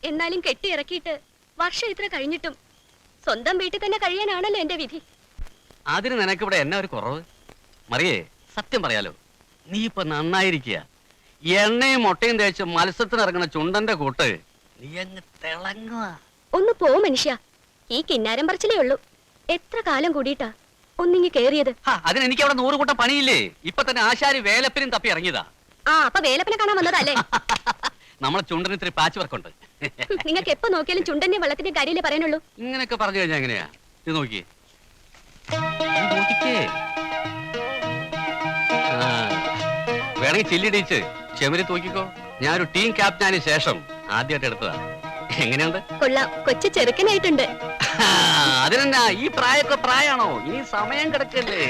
എന്നാലും കെട്ടി ഇറക്കിയിട്ട് വർഷം ഇത്ര കഴിഞ്ഞിട്ടും സ്വന്തം വീട്ടിൽ തന്നെ കഴിയാനാണല്ലോ എന്റെ വിധി. അതിന് നിനക്കിവിടെ എന്നാ ഒരു കുറവ്? മറിയേ, സത്യം പറയാലോ, നീ ഇപ്പൊ നന്നായിരിക്കുക. എണ്ണയും മുട്ടയും തേച്ച് മത്സ്യത്തിന് ഇറങ്ങുന്ന ചുണ്ടന്റെ കൂട്ട് നീ അങ്ങ് തിളങ്ങുക. ഒന്ന് പോ മനുഷ്യ, ഈ കിന്നാരം പറിച്ചിലേ ഉള്ളൂ. എത്ര കാലം കൂടിയിട്ടാ ഒന്നിങ്ങി കേറിയത്. അതിന് എനിക്ക് അവിടെ 100 കൂട്ടം പണിയില്ലേ? ഇപ്പൊ തന്നെ ആശാരി വേലപ്പിനും തപ്പി ഇറങ്ങിയതാ. ആ, അപ്പൊ വേലപ്പനെ കാണാൻ വന്നതല്ലേ? നമ്മളെ ചുണ്ടന് ഇത്തിരി പാച്ച് വർക്കുണ്ട്. നിങ്ങൾക്ക് എപ്പോ നോക്കിയാലും ചുണ്ടന്റെ വെള്ളത്തിന്റെ കാര്യമല്ലേ പറയാനുള്ളൂ. ഇങ്ങനെയൊക്കെ പറഞ്ഞു കഴിഞ്ഞാ എങ്ങനെയാ? ഇത് നോക്കിയേ, നോക്കിക്കേ. വേണമെങ്കിൽ ചില്ലിടിച്ച് ചെമരി തൂക്കിക്കോ. ഞാനൊരു ടീം ക്യാപ്റ്റനായതിനു ശേഷം ആദ്യമായിട്ട് എടുത്തതാ. എങ്ങനെയുണ്ട്? കൊള്ളാം, കൊച്ചു ചെറുക്കനായിട്ടുണ്ട്. അതിനെന്നാ, ഈ പ്രായമൊക്കെ പ്രായാണോ? ഇനി സമയം കിടക്കല്ലേ?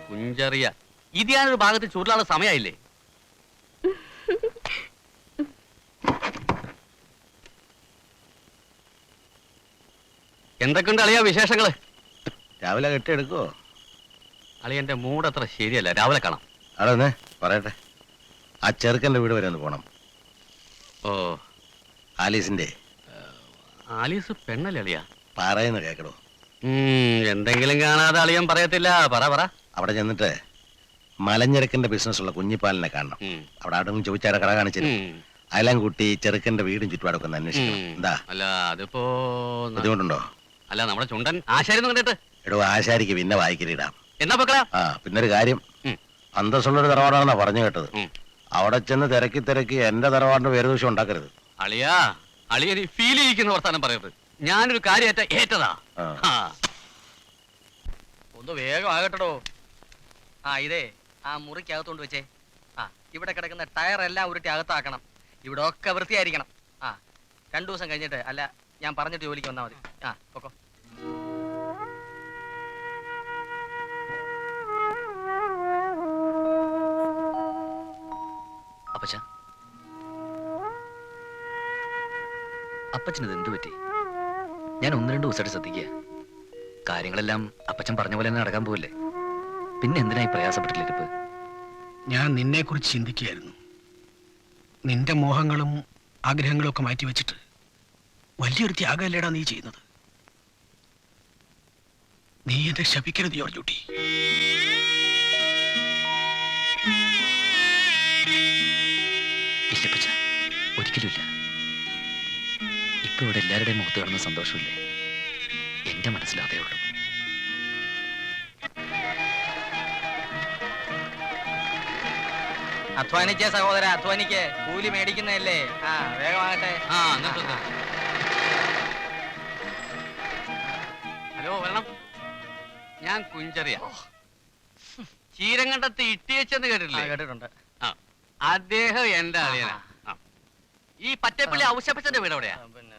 കുഞ്ചറിയ, ഇത് ഞാനൊരു ഭാഗത്ത് ചൂരിലുള്ള സമയമായില്ലേ? എന്തൊക്കെയുണ്ട് അളിയാ വിശേഷങ്ങള്? രാവിലെ കെട്ടിയെടുക്കോ? അളിയന്റെ മൂഡ് അത്ര ശരിയല്ല. രാവിലെ കാണാം. അവിടെ പറയട്ടെ, ആ ചെറുക്കന്റെ വീട് വരെ ഒന്ന് പോണം. ഓ, ആലീസിന്റെ. ആലീസ് പെണ്ണല്ലേ അളിയാ? പറയുന്ന കേക്കടോ. എന്തെങ്കിലും കാണാതെ അളിയൻ പറയത്തില്ല. പറ പറ. അവിടെ ചെന്നിട്ട് മലഞ്ഞെടുക്കന്റെ ബിസിനസ് ഉള്ള കുഞ്ഞിപ്പാലിനെ കാണണം. അവിടെ ആടും ചോദിച്ചാടെ കട കാണിച്ചിരുന്നു. അയലാം കൂട്ടി ചെറുക്കന്റെ വീടും ചുറ്റുപാടൊക്കെ ഒന്ന് അന്വേഷിക്കണം. എന്താ? അല്ല, അതിപ്പോ ബുദ്ധിമുട്ടുണ്ടോ? അല്ല, നമ്മുടെ ചുണ്ടൻ ആശാരി കണ്ടിട്ട്. എടോ, ആശാരിക്ക് പിന്നെ വായിക്കലിടാം. എന്നാ പൊക്കളാ? പിന്നൊരു കാര്യം, അന്തസ്സുള്ളൊരു തറവാടാണെന്നാ പറഞ്ഞു കേട്ടത്. അവിടെ ചെന്ന് തിരക്കി തിരക്കി എന്റെ തറവാടിന്റെ പേരുദോഷം ഉണ്ടാക്കരുത്. അളിയാ, അളിയന് ഫീൽ ചെയ്യിക്കുന്ന വർത്താനം പറയരുത്. ഞാനൊരു കാര്യമായിട്ട് ഏറ്റതാ. ഒന്ന് വേഗം ആകട്ടോ. ഇതേ ആ മുറിക്കകത്തോണ്ട് വെച്ചേ. ഇവിടെ കിടക്കുന്ന ടയർ എല്ലാം ഉരുട്ടി അകത്താക്കണം. ഇവിടെ ഒക്കെ വൃത്തിയായിരിക്കണം. 2 ദിവസം കഴിഞ്ഞിട്ട്, അല്ല ഞാൻ പറഞ്ഞിട്ട് ജോലിക്ക് വന്നാൽ മതി. പൊക്കോ. അപ്പച്ച, അപ്പച്ചനത് എന്തു പറ്റി? ഞാൻ 1-2 ദിവസമായിട്ട് ശ്രദ്ധിക്കുക. കാര്യങ്ങളെല്ലാം അപ്പച്ചൻ പറഞ്ഞ പോലെ തന്നെ നടക്കാൻ പോവില്ലേ? പിന്നെ എന്തിനായി പ്രയാസപ്പെട്ടിട്ടിരിപ്പ്? ഞാൻ നിന്നെ കുറിച്ച് ചിന്തിക്കുകയായിരുന്നു. നിന്റെ മോഹങ്ങളും ആഗ്രഹങ്ങളും ഒക്കെ മാറ്റി വെച്ചിട്ട് വലിയൊരു ത്യാഗമല്ലേടാ നീ ചെയ്യുന്നത്. നീ എന്നെ ശപിക്കരുത് ജോർജുട്ടി. ഇല്ലപ്പച്ച, ഒരിക്കലുമില്ല. ഇപ്പൊ ഇവിടെ എല്ലാവരുടെയും മുഖത്ത് കാണുന്ന സന്തോഷമില്ലേ, എന്റെ മനസ്സിലാതേ ഉള്ളൂ. അധ്വാനിക്കേ സഹോദര, അധ്വാനിക്കേ. കൂലി മേടിക്കുന്നതല്ലേ. വേഗമാകട്ടെ. ഹലോ, വരണം. ഞാൻ കുഞ്ചറിയ. ചീരങ്കണ്ടത്ത് ഇട്ടിയച്ചെന്ന് കേട്ടിട്ടില്ലേ? കേട്ടിട്ടുണ്ട്. അദ്ദേഹം എന്റെ അളിയനാ. ഈ പറ്റപ്പള്ളി ഔഷപ്പച്ചന്റെ വീട് എവിടെയാ? പിന്നെ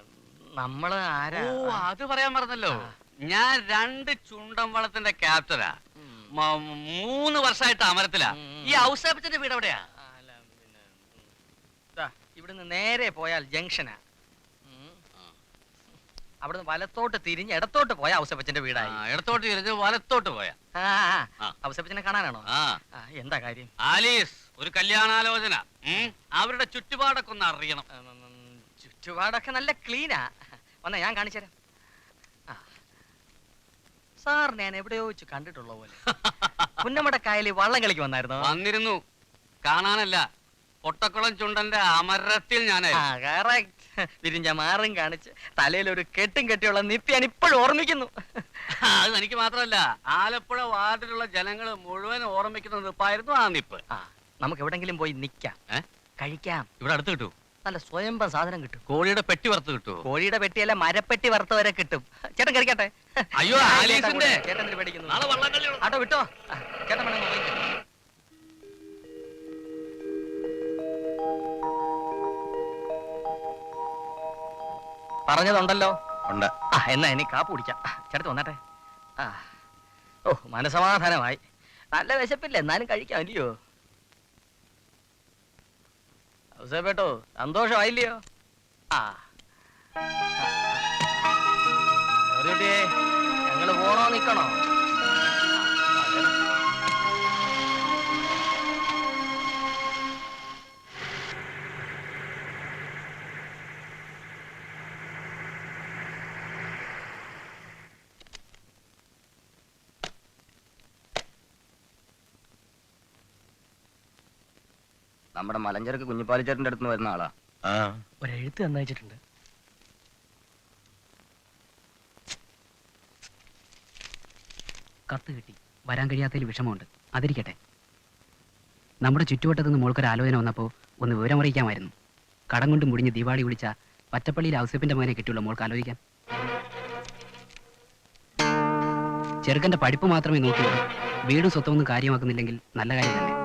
നമ്മള് ആരാ? ഓ, അത് പറയാൻ പറഞ്ഞല്ലോ. ഞാൻ 2 ചുണ്ടൻ വളത്തിന്റെ ക്യാപ്റ്റനാ. 3 വർഷമായിട്ട് അമരത്തിലാ. ഈ ഔഷപ്പച്ചന്റെ വീട് എവിടെയാ? ഇവിടുന്ന് നേരെ പോയാൽ ജംഗ്ഷനാ. അവിടുന്ന് വലത്തോട്ട് തിരിഞ്ഞ് ഇടത്തോട്ട് പോയ ഔസപ്പച്ചന്റെ വീടായി. ഇടത്തോട്ട് തിരിഞ്ഞ് വലത്തോട്ട് പോയാ ഔസപ്പച്ചനെ കാണാനാണോ? എന്താ കാര്യം? ആലീസ്, ഒരു കല്യാണാലോചന. അവരുടെ ചുറ്റുപാടൊക്കെ ഒന്ന് അറിയണം. ചുറ്റുപാടൊക്കെ നല്ല ക്ലീനാ. വന്നാ ഞാൻ കാണിച്ചുതരാം. സാർ ഞാൻ എവിടെയോ വെച്ച് കണ്ടിട്ടുള്ള പോലെ. പുന്നമട കായലിൽ വള്ളം കളിക്ക് വന്നായിരുന്നു. വന്നിരുന്നു, കാണാനല്ല. പൊട്ടക്കുളം ചുണ്ടന്റെ അമരത്തിൽ ഞാനായി വിരിഞ്ഞ മാറും കാണിച്ച് തലയിൽ ഒരു കെട്ടും കെട്ടിയുള്ള നിപ്പി ഞാൻ ഇപ്പോഴും ഓർമ്മിക്കുന്നു. അത് എനിക്ക് മാത്രമല്ല, ആലപ്പുഴ വാർഡിലുള്ള ജനങ്ങൾ മുഴുവൻ ഓർമ്മിക്കുന്ന നിപ്പായിരുന്നു ആ നിപ്പ്. നമുക്ക് എവിടെങ്കിലും പോയി നിക്കാം, കഴിക്കാം. ഇവിടെ അടുത്ത് കിട്ടൂ? നല്ല സ്വയംഭം സാധനം കിട്ടും. കോഴിയുടെ പെട്ടി വറുത്ത് കിട്ടുമോ? കോഴിയുടെ പെട്ടിയല്ല, മരപ്പെട്ടി വറുത്ത വരെ കിട്ടും. ചേട്ടൻ കഴിക്കട്ടെ. അയ്യോ, ചേട്ടൻ പേടിക്കുന്നു. ആട്ടോ വിട്ടോ. ചേട്ടൻ പറഞ്ഞതുണ്ടല്ലോ. എന്നാ ഇനി കാപ്പ് കുടിക്കാം. ചേട്ടത്ത് വന്നാട്ടെ. ഓ, മനസമാധാനമായി. നല്ല വിശപ്പില്ല, എന്നാലും കഴിക്കാം അല്ലയോ? ഔസേപ്പേട്ടോ, സന്തോഷമായില്ലയോ? ഞങ്ങള് പോണോ നിക്കണോ? നമ്മുടെ മലഞ്ചരക്ക് കുഞ്ഞിപ്പാലിച്ചേട്ടന്റെ അടുത്ത് വരുന്ന ആളാ. ആ ഒരെഴുത്ത് തന്നയച്ചിട്ടുണ്ട്. കത്ത് കിട്ടി. വരാൻ കഴിയാത്തതിൽ വിഷമമുണ്ട്. അതിരിക്കട്ടെ. നമ്മുടെ ചുറ്റുവട്ടത്തു നിന്ന് മോൾക്കൊരു ആലോചന വന്നപ്പോൾ ഒന്ന് വിവരമറിയിക്കാമായിരുന്നു. കടം കൊണ്ട് മുടിഞ്ഞ് ദീപാവളി വിളിച്ച പറ്റപ്പള്ളിയിൽ ഔസേപ്പിന്റെ മകനെ കിട്ടിയുള്ള മോൾക്ക് ആലോചിക്കാൻ. ചെറുക്കന്റെ പഠിപ്പ് മാത്രമേ നോക്കിയുള്ളൂ. വീടും സ്വത്തൊന്നും കാര്യമാക്കുന്നില്ലെങ്കിൽ നല്ല കാര്യം തന്നെ.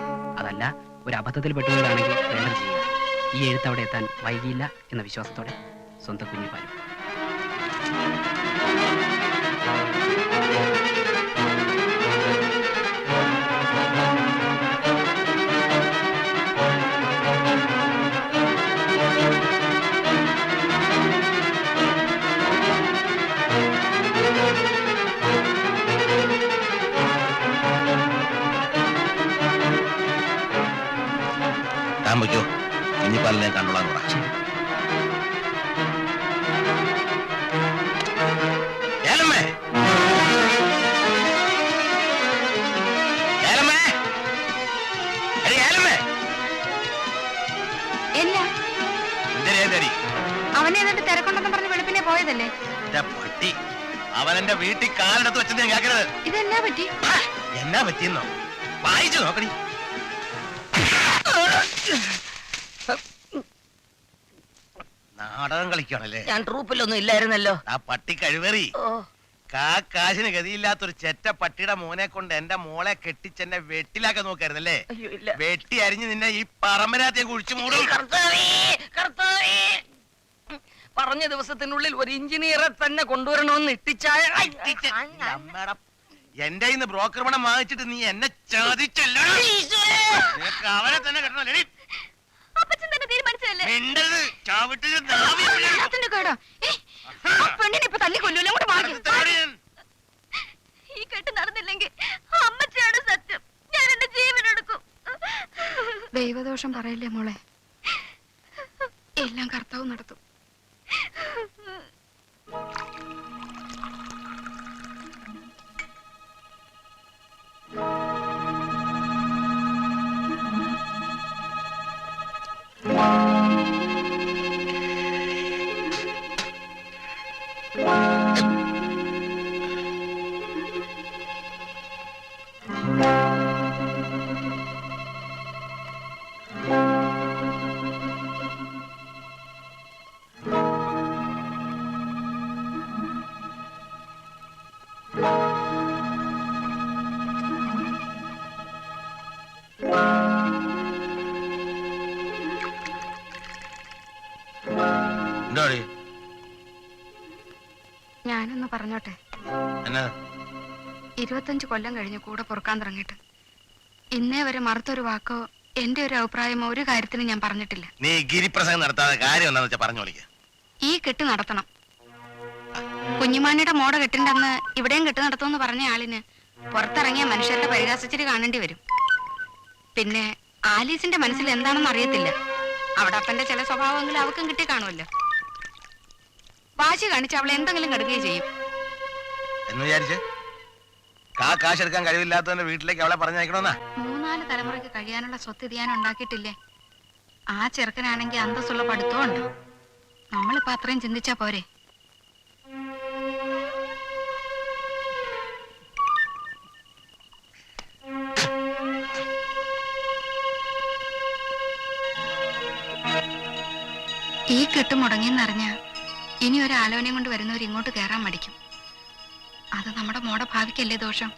അതല്ല ഒരു അബദ്ധത്തിൽ പെട്ടുകൊണ്ടാണെങ്കിൽ വേണ്ടത് ചെയ്യുക. ഈ എഴുത്ത് അവിടെ എത്താൻ വൈകിയില്ല എന്ന വിശ്വാസത്തോടെ സ്വന്തം കുഞ്ഞിപ്പാലി. താൻ വയ്ക്കോ, കുഞ്ഞിപ്പാലിനെ കണ്ടോളാൻ പറ. ഏലമ്മേ, ഏലമ്മേ, എടി ഏലമ്മേ. എന്നാ എന്തേടി അവനെ എന്നിട്ട് തിരക്കുണ്ടെന്ന് പറഞ്ഞ് വെളുപ്പിനെ പോയതല്ലേ? പട്ടി അവൻ എന്റെ വീട്ടിൽ കാലെടുത്ത് വെച്ചത് ഞാൻ കേൾക്കരുത്. ഇതെന്നാ പറ്റി? എന്നാ പറ്റിയെന്നോ വായിച്ചു നോക്കണി. നാടകം കളിക്കുകയാണല്ലേ? ഞാൻ ട്രൂപ്പിലൊന്നും ഇല്ലായിരുന്നല്ലോ. ആ പട്ടി കഴിവേറി. കാശിന് ഗതിയില്ലാത്തൊരു ചെറ്റ പട്ടിയുടെ മോനെ കൊണ്ട് എന്റെ മോളെ കെട്ടിച്ചെന്നെ വെട്ടിലാക്കാൻ നോക്കായിരുന്നല്ലേ? അയ്യോ ഇല്ല. വെട്ടി അരിഞ്ഞ് നിന്നെ ഈ പറമ്പനകത്തെ കുഴിച്ചു മൂടും. കർത്താവേ, കർത്താവേ. പറഞ്ഞ ദിവസത്തിനുള്ളിൽ ഒരു എഞ്ചിനീയറെ തന്നെ കൊണ്ടുവരണമെന്ന് ഇട്ടിച്ചായ അമ്മേടെ എന്റെ ഇന്ന് ബ്രോക്കർ പണം വാങ്ങിച്ചിട്ട് നീ എന്നെ ചതിച്ചല്ലോ. നിനക്ക് അവനെ തന്നെ കെട്ടണല്ലേ? അപ്പച്ചൻ തന്നെ തീരുമാനിച്ചതല്ലേ? മിണ്ടരുത്, ചവിട്ടിന് നാവി പിളരും. എല്ലാത്തിന്റെ കേടോ? ആ പെണ്ണിനെ ഇപ്പൊ തല്ലി കൊല്ലൂല്ലോ. അങ്ങോട്ട് മാറി. അടുത്തതോടെ ഞാൻ ഈ കെട്ട് നടന്നില്ലെങ്കിൽ അമ്മച്ചാണ് സത്യം. ഞാൻ എന്റെ ജീവൻ എടുക്കും. ദൈവദോഷം പറയില്ലേ മോളെ, എല്ലാം കർത്താവ് നടത്തും. എന്താടി ഞാനൊന്ന് പറഞ്ഞോട്ടെ. എന്നാ 25 കൊല്ലം കഴിഞ്ഞ് കൂടെ പൊറുക്കാൻ തുടങ്ങിയിട്ട് ഇന്നേ വരെ മറുത്തൊരു വാക്കോ എന്റെ ഒരു അഭിപ്രായമോ ഒരു കാര്യത്തിന് ഞാൻ പറഞ്ഞിട്ടില്ല. നീ ഗിരിപ്രസംഗം നടത്താതെ കാര്യം എന്താന്ന് വെച്ചാ പറഞ്ഞു വിളിക്ക. ഈ കെട്ട് നടത്തണം. കുഞ്ഞുമാണിയുടെ മോടെ കെട്ടിന്റെ അന്ന് ഇവിടെയും കെട്ട് നടത്തുമെന്ന് പറഞ്ഞ ആളിന് പുറത്തിറങ്ങിയ മനുഷ്യരുടെ പരിഹാസിച്ചിരി കാണേണ്ടി വരും. പിന്നെ ആലീസിന്റെ മനസ്സിൽ എന്താണെന്ന് അറിയത്തില്ല. അവിടെ അപ്പന്റെ ചില സ്വഭാവമെങ്കിലും അവക്കും കിട്ടി കാണുമല്ലോ. വാശി കാണിച്ച് അവളെ എന്തെങ്കിലും കെടുക്കുകയും ചെയ്യും. എന്ന് വിചാരിച്ച് കാശ് എടുക്കാൻ കഴിവില്ലാത്തവന്റെ വീട്ടിലേക്ക് അവളെ പറഞ്ഞയക്കണമെന്നാ? 3-4 തലമുറയ്ക്ക് കഴിയാനുള്ള സ്വത്ത് ധ്യാനം ഉണ്ടാക്കിയിട്ടില്ലേ? ആ ചെറുക്കനാണെങ്കിൽ അന്തസ്സുള്ള പഠിത്തവും ഉണ്ട്. നമ്മളിപ്പോ അത്രയും ചിന്തിച്ചാ പോരെ? ഈ കെട്ട് മുടങ്ങിയെന്നറിഞ്ഞ ഇനി ഒരു ആലോചനയും കൊണ്ട് വരുന്നവർ ഇങ്ങോട്ട് കയറാൻ മടിക്കും. അത് നമ്മുടെ മോടെ ഭാവിക്കല്ലേ ദോഷം?